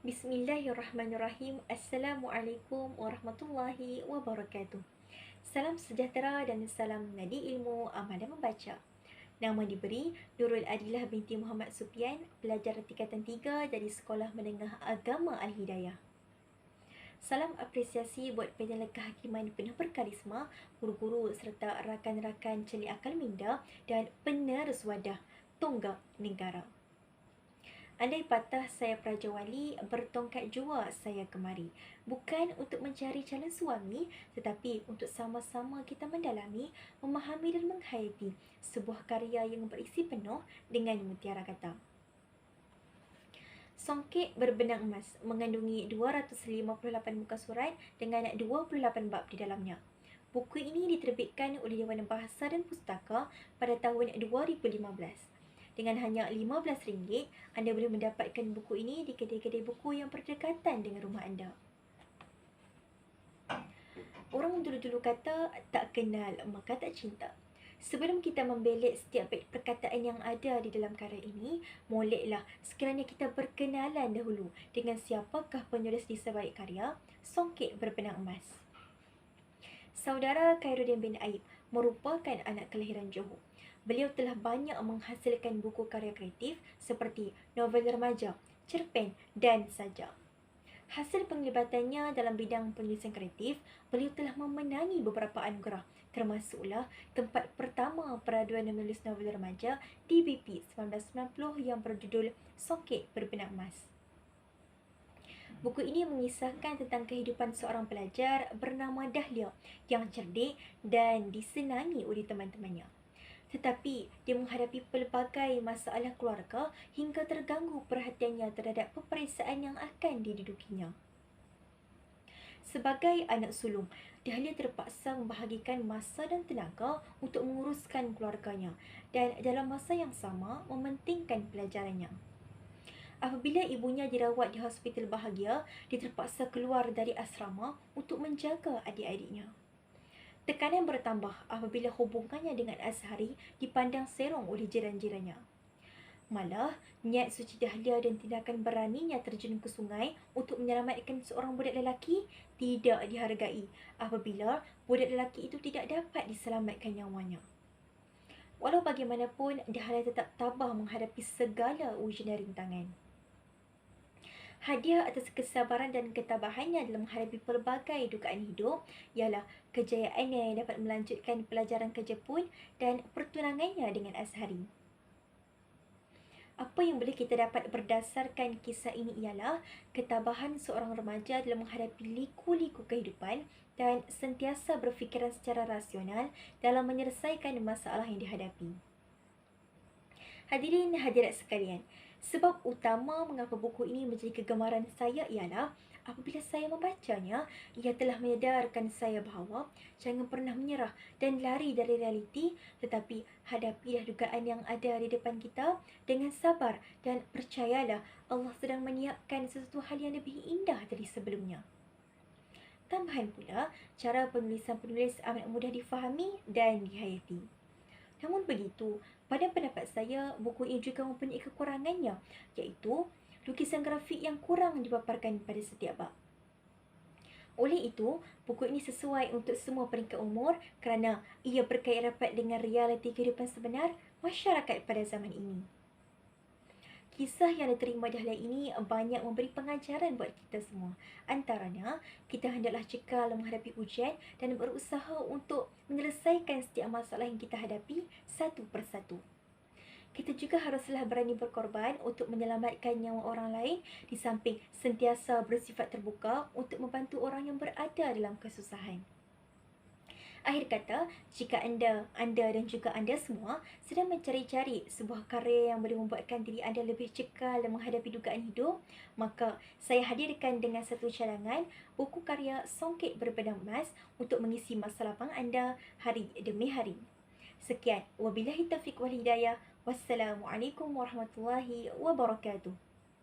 Bismillahirrahmanirrahim. Assalamualaikum warahmatullahi wabarakatuh. Salam sejahtera dan salam menadi ilmu, amal dan membaca. Nama diberi Nurul Adilah binti Muhammad Supian, pelajar tingkatan 3 dari Sekolah Menengah Agama Al-Hidayah. Salam apresiasi buat panjang kehakiman penuh berkarisma, guru-guru serta rakan-rakan celik akal minda dan penerus wadah tonggak negara. Andai patah saya Praja Wali, bertongkat jua saya kemari. Bukan untuk mencari calon suami, tetapi untuk sama-sama kita mendalami, memahami dan menghayati sebuah karya yang berisi penuh dengan mutiara kata. Songket Berbenang Emas mengandungi 258 muka surat dengan 28 bab di dalamnya. Buku ini diterbitkan oleh Dewan Bahasa dan Pustaka pada tahun 2015. Dengan hanya RM15, anda boleh mendapatkan buku ini di kedai-kedai buku yang berdekatan dengan rumah anda. Orang dulu-dulu kata, tak kenal maka tak cinta. Sebelum kita membelit setiap perkataan yang ada di dalam karya ini, moleklah sekiranya kita berkenalan dahulu dengan siapakah penulis di sebalik karya Songket Berbenang Emas. Saudara Khairuddin bin Aib merupakan anak kelahiran Johor. Beliau telah banyak menghasilkan buku karya kreatif seperti novel remaja, cerpen dan sajak. Hasil penglibatannya dalam bidang penulisan kreatif, beliau telah memenangi beberapa anugerah, termasuklah tempat pertama peraduan menulis novel remaja di BP 1990 yang berjudul Songket Berbenang Emas. Buku ini mengisahkan tentang kehidupan seorang pelajar bernama Dahlia yang cerdik dan disenangi oleh teman-temannya. Tetapi dia menghadapi pelbagai masalah keluarga hingga terganggu perhatiannya terhadap peperiksaan yang akan didudukinya. Sebagai anak sulung, Dahlia terpaksa membahagikan masa dan tenaga untuk menguruskan keluarganya dan dalam masa yang sama mementingkan pelajarannya. Apabila ibunya dirawat di hospital bahagia, dia terpaksa keluar dari asrama untuk menjaga adik-adiknya. Tekanan bertambah apabila hubungannya dengan Azhari dipandang serong oleh jiran-jirannya. Malah, niat suci Dahlia dan tindakan beraninya terjun ke sungai untuk menyelamatkan seorang budak lelaki tidak dihargai apabila budak lelaki itu tidak dapat diselamatkan nyawanya. Walau bagaimanapun, Dahlia tetap tabah menghadapi segala ujian dan rintangan. Hadiah atas kesabaran dan ketabahannya dalam menghadapi pelbagai dugaan hidup ialah kejayaannya yang dapat melanjutkan pelajaran ke Jepun dan pertunangannya dengan Azhari. Apa yang boleh kita dapat berdasarkan kisah ini ialah ketabahan seorang remaja dalam menghadapi liku-liku kehidupan dan sentiasa berfikiran secara rasional dalam menyelesaikan masalah yang dihadapi. Hadirin hadirat sekalian, sebab utama mengapa buku ini menjadi kegemaran saya ialah apabila saya membacanya, ia telah menyedarkan saya bahawa jangan pernah menyerah dan lari dari realiti, tetapi hadapilah dugaan yang ada di depan kita dengan sabar dan percayalah Allah sedang menyiapkan sesuatu hal yang lebih indah dari sebelumnya. Tambahan pula, cara penulisan penulis amat mudah difahami dan dihayati. Namun begitu, pada pendapat saya, buku ini juga mempunyai kekurangannya, iaitu lukisan grafik yang kurang dipaparkan pada setiap bab. Oleh itu, buku ini sesuai untuk semua peringkat umur kerana ia berkait rapat dengan realiti kehidupan sebenar masyarakat pada zaman ini. Kisah yang diterima Dahlia ini banyak memberi pengajaran buat kita semua. Antaranya, kita hendaklah cekal menghadapi ujian dan berusaha untuk menyelesaikan setiap masalah yang kita hadapi satu persatu. Kita juga haruslah berani berkorban untuk menyelamatkan nyawa orang lain di samping sentiasa bersifat terbuka untuk membantu orang yang berada dalam kesusahan. Akhir kata, jika anda dan juga anda semua sedang mencari-cari sebuah karya yang boleh membuatkan diri anda lebih cekal dan menghadapi dugaan hidup, maka saya hadirkan dengan satu cadangan buku karya Songket Berbenang Emas untuk mengisi masa lapang anda hari demi hari. Sekian, wabillahi taufiq wal hidayah. Wassalamualaikum warahmatullahi wabarakatuh.